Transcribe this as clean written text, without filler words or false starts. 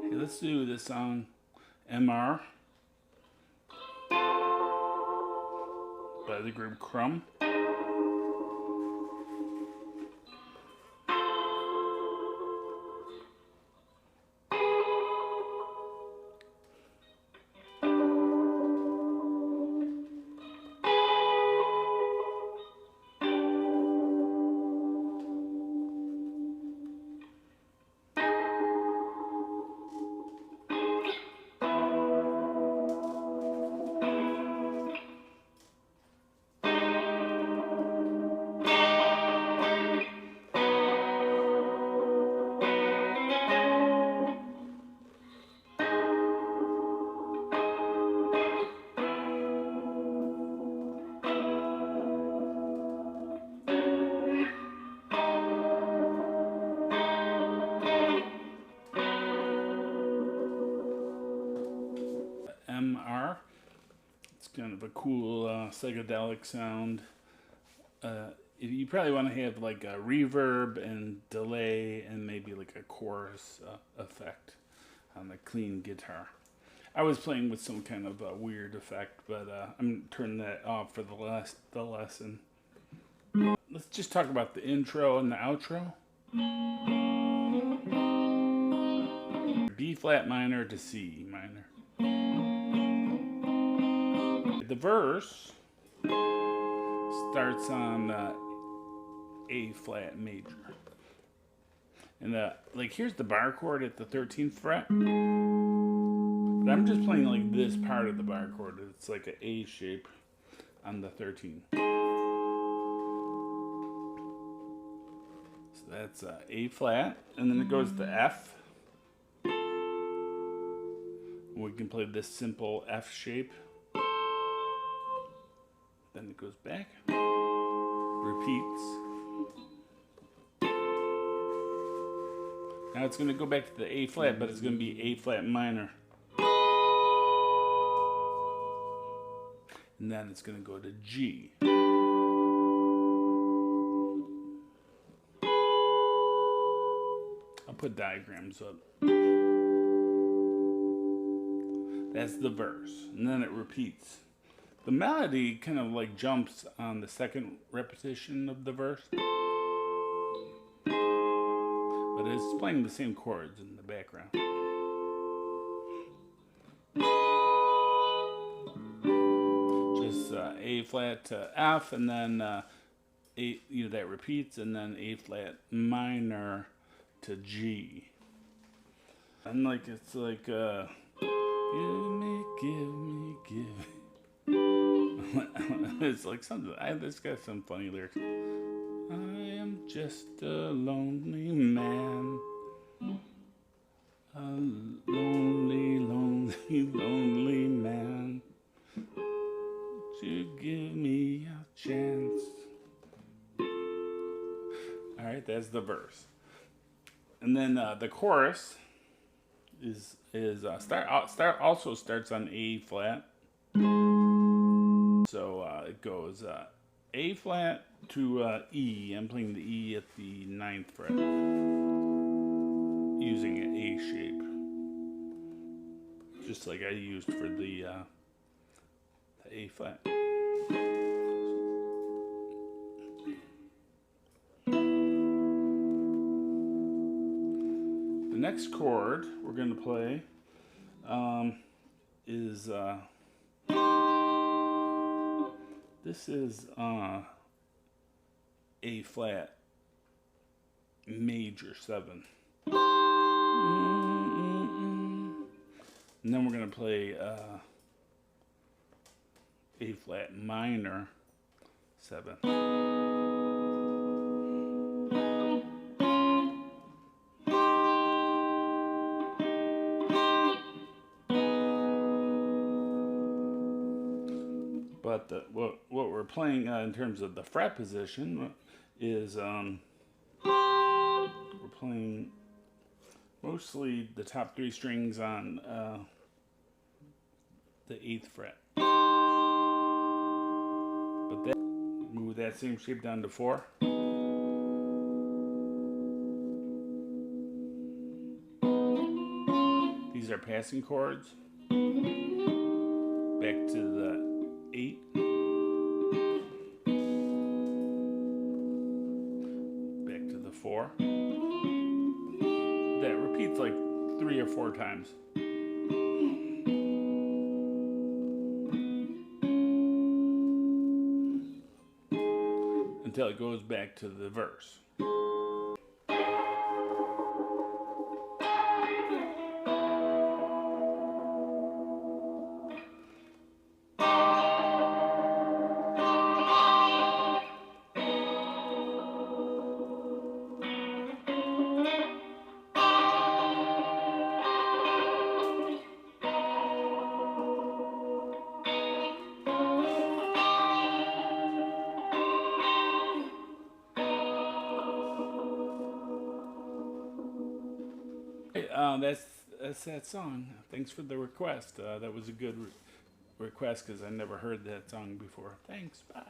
Hey, let's do this song, MR, by the group Crumb. MR. It's kind of a cool psychedelic sound. You probably want to have like a reverb and delay and maybe like a chorus effect on the clean guitar. I was playing with some kind of weird effect, but I'm turning that off for the lesson. Let's just talk about the intro and the outro. B flat minor to C minor. The verse starts on A flat major. And like here's the bar chord at the 13th fret. But I'm just playing like this part of the bar chord. It's like an A shape on the 13th. So that's A flat, and then it goes to F. We can play this simple F shape. Then it goes back, repeats. Now it's going to go back to the A flat, but it's going to be A flat minor. And then it's going to go to G. I'll put diagrams up. That's the verse, and then it repeats. The melody kind of like jumps on the second repetition of the verse, but it's playing the same chords in the background. Just A flat to F, and then that repeats, and then A flat minor to G, and like it's like give me. It's like something. This got some funny lyrics. I am just a lonely man. A lonely, lonely, lonely man. Would you give me a chance? Alright, that's the verse. And then the chorus also starts on A flat. So it goes A flat to E. I'm playing the E at the 9th fret, using an A shape, just like I used for the A flat. The next chord we're going to play is this is A flat major 7. And then we're going to play A flat minor 7. But what we're playing in terms of the fret position is we're playing mostly the top 3 strings on the 8th fret. But then move that same shape down to 4. These are passing chords. Back to the 8. Back to the 4. That repeats like 3 or 4 times. Until it goes back to the verse. That's that song. Thanks for the request. That was a good request because I never heard that song before. Thanks. Bye.